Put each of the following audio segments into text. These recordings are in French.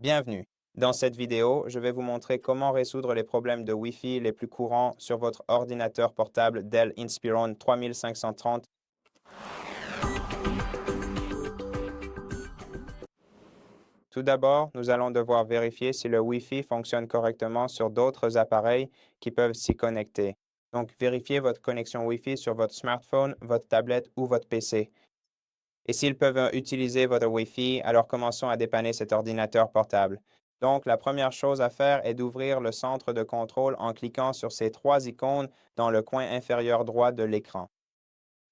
Bienvenue. Dans cette vidéo, je vais vous montrer comment résoudre les problèmes de Wi-Fi les plus courants sur votre ordinateur portable Dell Inspiron 3530. Tout d'abord, nous allons devoir vérifier si le Wi-Fi fonctionne correctement sur d'autres appareils qui peuvent s'y connecter. Donc, vérifiez votre connexion Wi-Fi sur votre smartphone, votre tablette ou votre PC. Et s'ils peuvent utiliser votre Wi-Fi, alors commençons à dépanner cet ordinateur portable. Donc, la première chose à faire est d'ouvrir le centre de contrôle en cliquant sur ces trois icônes dans le coin inférieur droit de l'écran.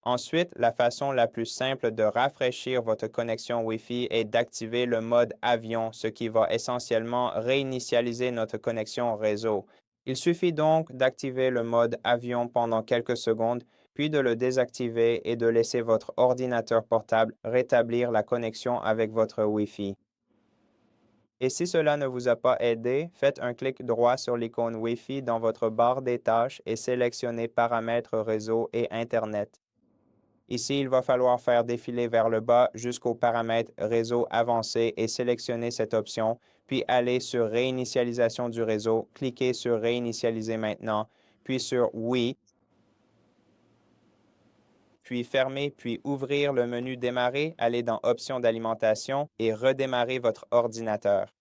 Ensuite, la façon la plus simple de rafraîchir votre connexion Wi-Fi est d'activer le mode avion, ce qui va essentiellement réinitialiser notre connexion réseau. Il suffit donc d'activer le mode avion pendant quelques secondes, puis de le désactiver et de laisser votre ordinateur portable rétablir la connexion avec votre Wi-Fi. Et si cela ne vous a pas aidé, faites un clic droit sur l'icône Wi-Fi dans votre barre des tâches et sélectionnez Paramètres réseau et Internet. Ici, il va falloir faire défiler vers le bas jusqu'au paramètre Réseau avancé et sélectionner cette option, puis aller sur Réinitialisation du réseau, cliquez sur Réinitialiser maintenant, puis sur Oui, puis fermer, puis ouvrir le menu Démarrer, aller dans Options d'alimentation et redémarrer votre ordinateur.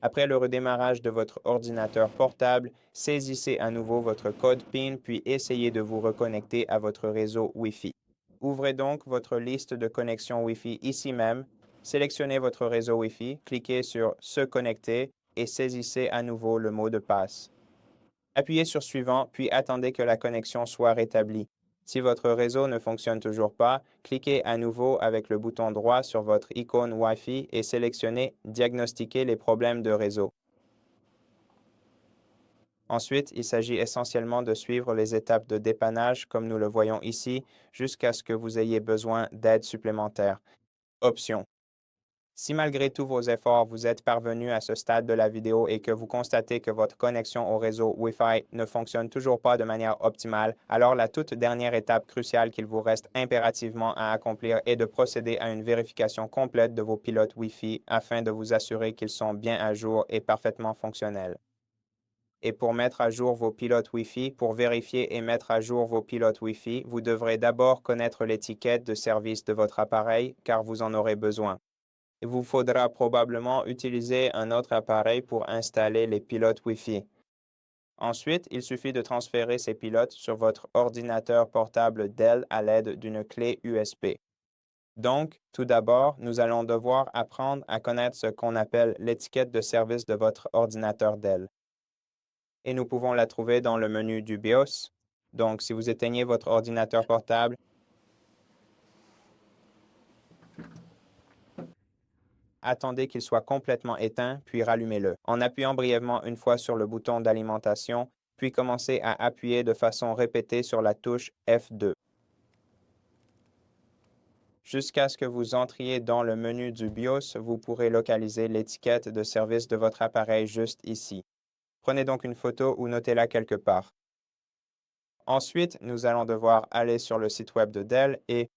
Après le redémarrage de votre ordinateur portable, saisissez à nouveau votre code PIN puis essayez de vous reconnecter à votre réseau Wi-Fi. Ouvrez donc votre liste de connexions Wi-Fi ici même, sélectionnez votre réseau Wi-Fi, cliquez sur Se connecter et saisissez à nouveau le mot de passe. Appuyez sur Suivant puis attendez que la connexion soit rétablie. Si votre réseau ne fonctionne toujours pas, cliquez à nouveau avec le bouton droit sur votre icône Wi-Fi et sélectionnez Diagnostiquer les problèmes de réseau. Ensuite, il s'agit essentiellement de suivre les étapes de dépannage comme nous le voyons ici jusqu'à ce que vous ayez besoin d'aide supplémentaire. Options. Si malgré tous vos efforts, vous êtes parvenu à ce stade de la vidéo et que vous constatez que votre connexion au réseau Wi-Fi ne fonctionne toujours pas de manière optimale, alors la toute dernière étape cruciale qu'il vous reste impérativement à accomplir est de procéder à une vérification complète de vos pilotes Wi-Fi afin de vous assurer qu'ils sont bien à jour et parfaitement fonctionnels. Et pour mettre à jour vos pilotes Wi-Fi, pour vérifier et mettre à jour vos pilotes Wi-Fi, vous devrez d'abord connaître l'étiquette de service de votre appareil car vous en aurez besoin. Il vous faudra probablement utiliser un autre appareil pour installer les pilotes Wi-Fi. Ensuite, il suffit de transférer ces pilotes sur votre ordinateur portable Dell à l'aide d'une clé USB. Donc, tout d'abord, nous allons devoir apprendre à connaître ce qu'on appelle l'étiquette de service de votre ordinateur Dell. Et nous pouvons la trouver dans le menu du BIOS. Donc, si vous éteignez votre ordinateur portable, attendez qu'il soit complètement éteint, puis rallumez-le, en appuyant brièvement une fois sur le bouton d'alimentation, puis commencez à appuyer de façon répétée sur la touche F2, jusqu'à ce que vous entriez dans le menu du BIOS, vous pourrez localiser l'étiquette de service de votre appareil juste ici. Prenez donc une photo ou notez-la quelque part. Ensuite, nous allons devoir aller sur le site web de Dell et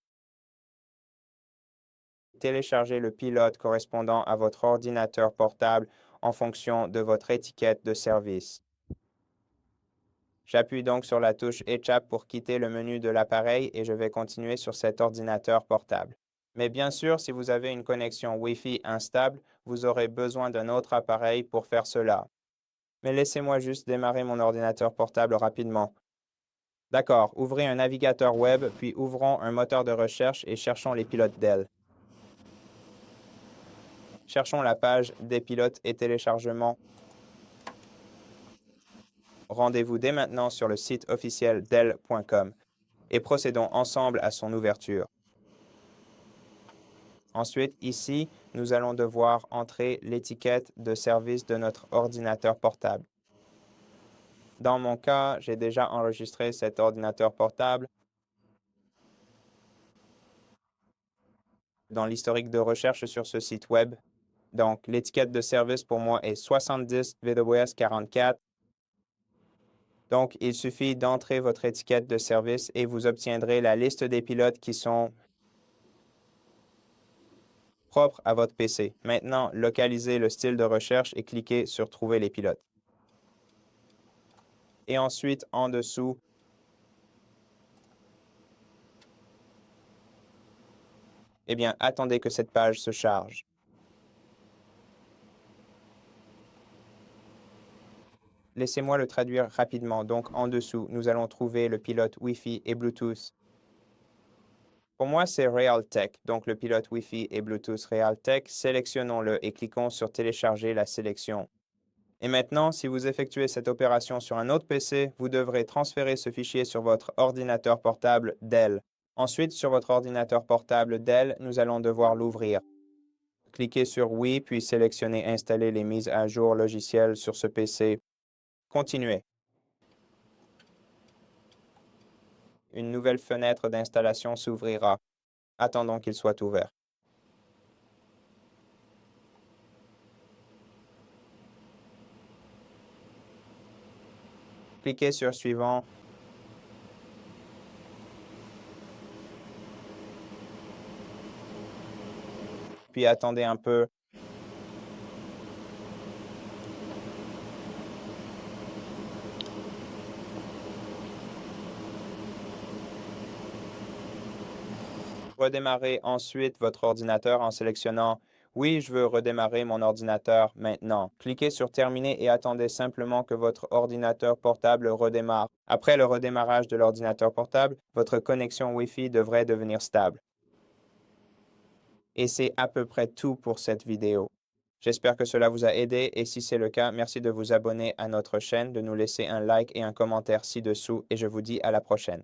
télécharger le pilote correspondant à votre ordinateur portable en fonction de votre étiquette de service. J'appuie donc sur la touche Échappe pour quitter le menu de l'appareil et je vais continuer sur cet ordinateur portable. Mais bien sûr, si vous avez une connexion Wi-Fi instable, vous aurez besoin d'un autre appareil pour faire cela. Mais laissez-moi juste démarrer mon ordinateur portable rapidement. D'accord, ouvrez un navigateur web, puis ouvrons un moteur de recherche et cherchons les pilotes Dell. Cherchons la page des pilotes et téléchargements. Rendez-vous dès maintenant sur le site officiel Dell.com et procédons ensemble à son ouverture. Ensuite, ici, nous allons devoir entrer l'étiquette de service de notre ordinateur portable. Dans mon cas, j'ai déjà enregistré cet ordinateur portable. Dans l'historique de recherche sur ce site web. Donc, l'étiquette de service pour moi est 70 VWS 44. Donc, il suffit d'entrer votre étiquette de service et vous obtiendrez la liste des pilotes qui sont propre à votre PC. Maintenant, localisez le style de recherche et cliquez sur Trouver les pilotes. Et ensuite, en dessous, eh bien, attendez que cette page se charge. Laissez-moi le traduire rapidement. Donc, en dessous, nous allons trouver le pilote Wi-Fi et Bluetooth. Pour moi, c'est Realtek, donc le pilote Wi-Fi et Bluetooth Realtek. Sélectionnons-le et cliquons sur Télécharger la sélection. Et maintenant, si vous effectuez cette opération sur un autre PC, vous devrez transférer ce fichier sur votre ordinateur portable Dell. Ensuite, sur votre ordinateur portable Dell, nous allons devoir l'ouvrir. Cliquez sur Oui, puis sélectionnez Installer les mises à jour logicielles sur ce PC. Continuez. Une nouvelle fenêtre d'installation s'ouvrira. Attendons qu'il soit ouvert. Cliquez sur Suivant. Puis attendez un peu. Redémarrez ensuite votre ordinateur en sélectionnant Oui, je veux redémarrer mon ordinateur maintenant. Cliquez sur Terminer et attendez simplement que votre ordinateur portable redémarre. Après le redémarrage de l'ordinateur portable, votre connexion Wi-Fi devrait devenir stable. Et c'est à peu près tout pour cette vidéo. J'espère que cela vous a aidé et si c'est le cas, merci de vous abonner à notre chaîne, de nous laisser un like et un commentaire ci-dessous et je vous dis à la prochaine.